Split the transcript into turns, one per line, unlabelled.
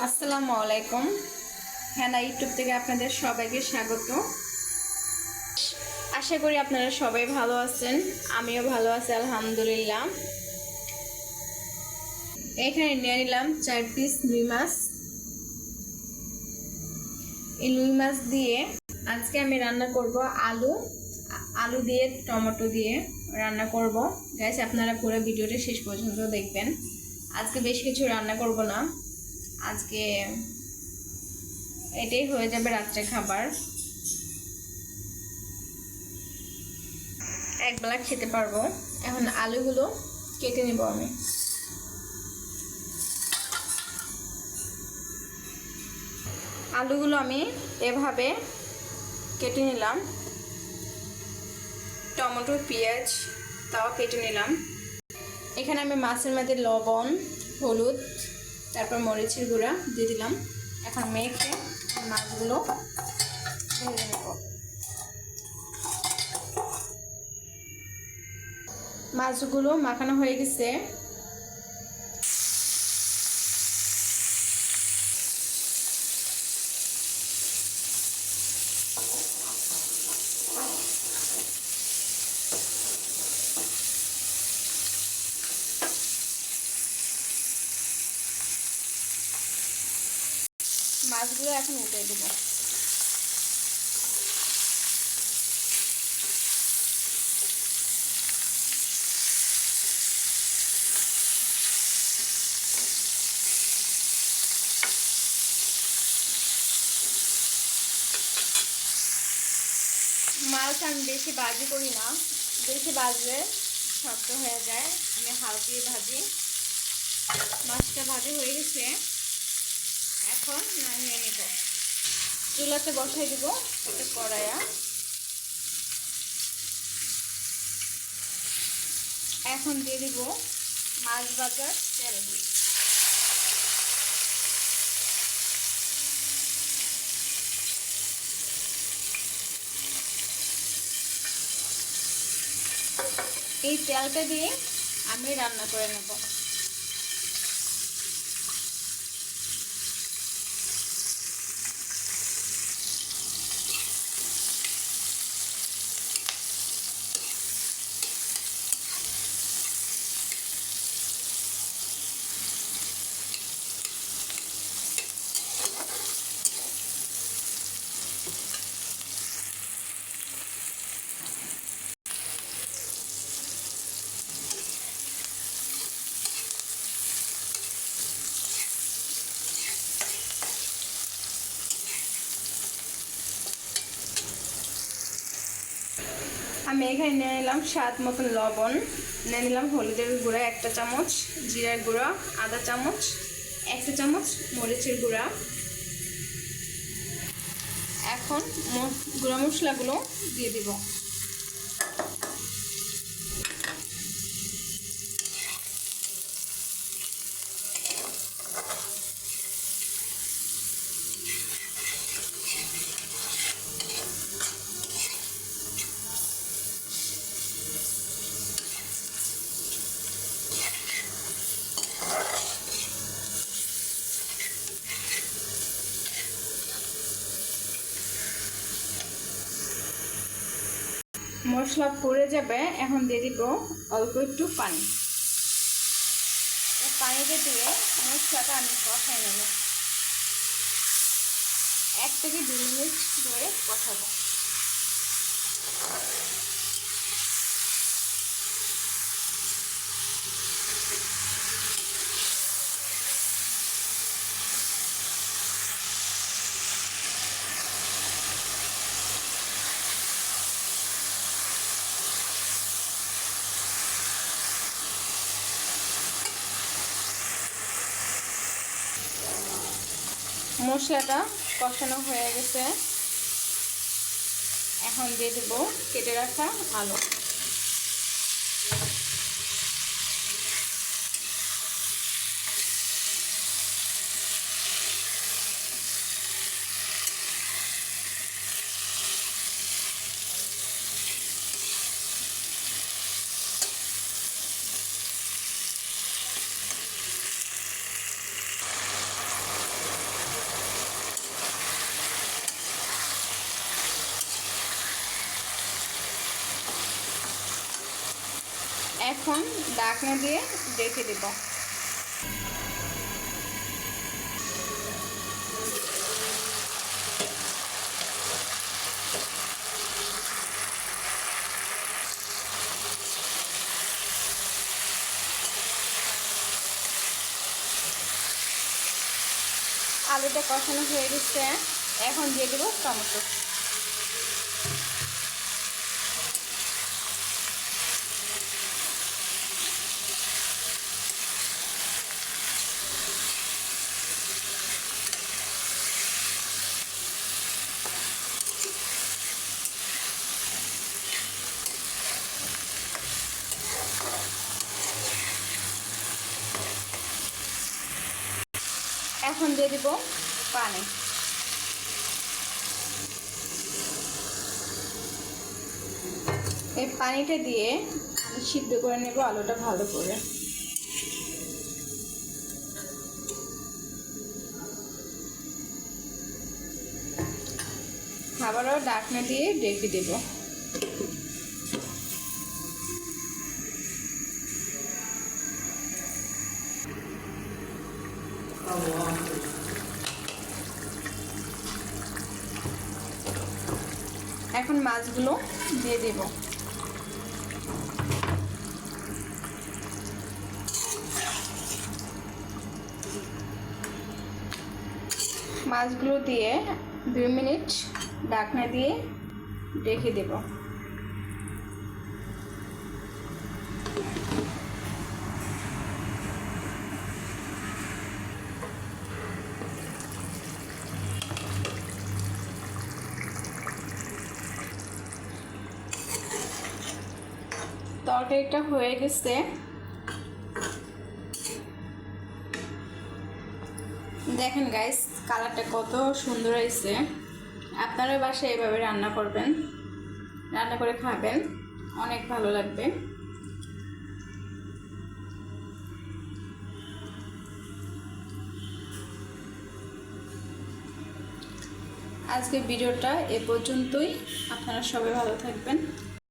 আসসালামু আলাইকুম। হেনা ইউটিউব থেকে আপনাদের সবাইকে স্বাগত। আশা করি আপনারা সবাই ভালো আছেন, আমিও ভালো আছি আলহামদুলিল্লাহ। এখানে নিয়ে নিলাম 4 পিস রুই মাছ। এই রুই মাছ দিয়ে আজকে আমি রান্না করব আলু দিয়ে টমেটো দিয়ে রান্না করব। গাইস, আপনারা পুরো ভিডিওটা শেষ পর্যন্ত দেখবেন। আজকে বেশ কিছু রান্না করব না, আজকে এটাই হয়ে যাবে রাত্রে খাবার। একবেলা খেতে পারবো। এখন আলুগুলো কেটে নিব আমি। আলুগুলো আমি এভাবে কেটে নিলাম। টমেটো পেঁয়াজ তাও কেটে নিলাম। এখানে আমি মাছের মধ্যে লবণ, হলুদ, তারপর মরিচের গুঁড়া দিয়ে দিলাম। এখন মেখে মাছগুলো ভেজে নেব। মাছগুলো মাখানো হয়ে গেছে। মাছগুলো এখন উঠে দেব। মাছ আমি বেশি ভাজি করি না, বেশি ভাজলে শক্ত হয়ে যায়। আমি হালকা ভাজি। মাছটা ভাজি হয়ে গেছে, এখন নামিয়ে নেব। চুলাতে বসাই দিব একটা কড়াইয়া। এখন দিয়ে দিব মাছ ভাজার তেল। এই তেলটা দিয়ে আমি রান্না করে নেব। আমি এখানে নিয়ে নিলাম স্বাদ মতন লবণ, নিয়ে নিলাম হলুদের গুঁড়া 1 চামচ, জিরার গুঁড়া আধা চামচ, 1 চামচ মরিচের গুঁড়া। এখন গুঁড়া মশলাগুলো দিয়ে দিব। মশলা পড়ে যাবে, এখন দিয়ে দিব অল্প একটু পানি। পানিটা দিয়ে মশলাটা আমি কষাই নেব। 1 থেকে 2 মিনিট ধরে কষাবো। মশলাটা কষানো হয়ে গেছে, এখন দিয়ে দেব কেটে রাখা আলু। এখন ঢাকনা দিয়ে ঢেকে দেব। আলুটা কষানো হয়ে গেছে, এখন দিয়ে দেবো টমেটো। এখন দিয়ে দিব পানি। এই পানিটা দিয়ে আমি সিদ্ধ করে নেব আলুটা ভালো করে। আবারও ঢাকনা দিয়ে ঢেকে দেব। এখন মাছগুলো দিয়ে দেব। মাছগুলো দিয়ে 2 মিনিট ঢাকনা দিয়ে রেখে দেব। তরকারিটা হয়ে গেছে। দেখেন গাইস, কালারটা কত সুন্দর হয়েছে। আপনারা বাসায় এভাবে রান্না করবেন, রান্না করে খাবেন, অনেক ভালো লাগবে। আজকের ভিডিওটা এ পর্যন্তই। আপনারা সবাই ভালো থাকবেন।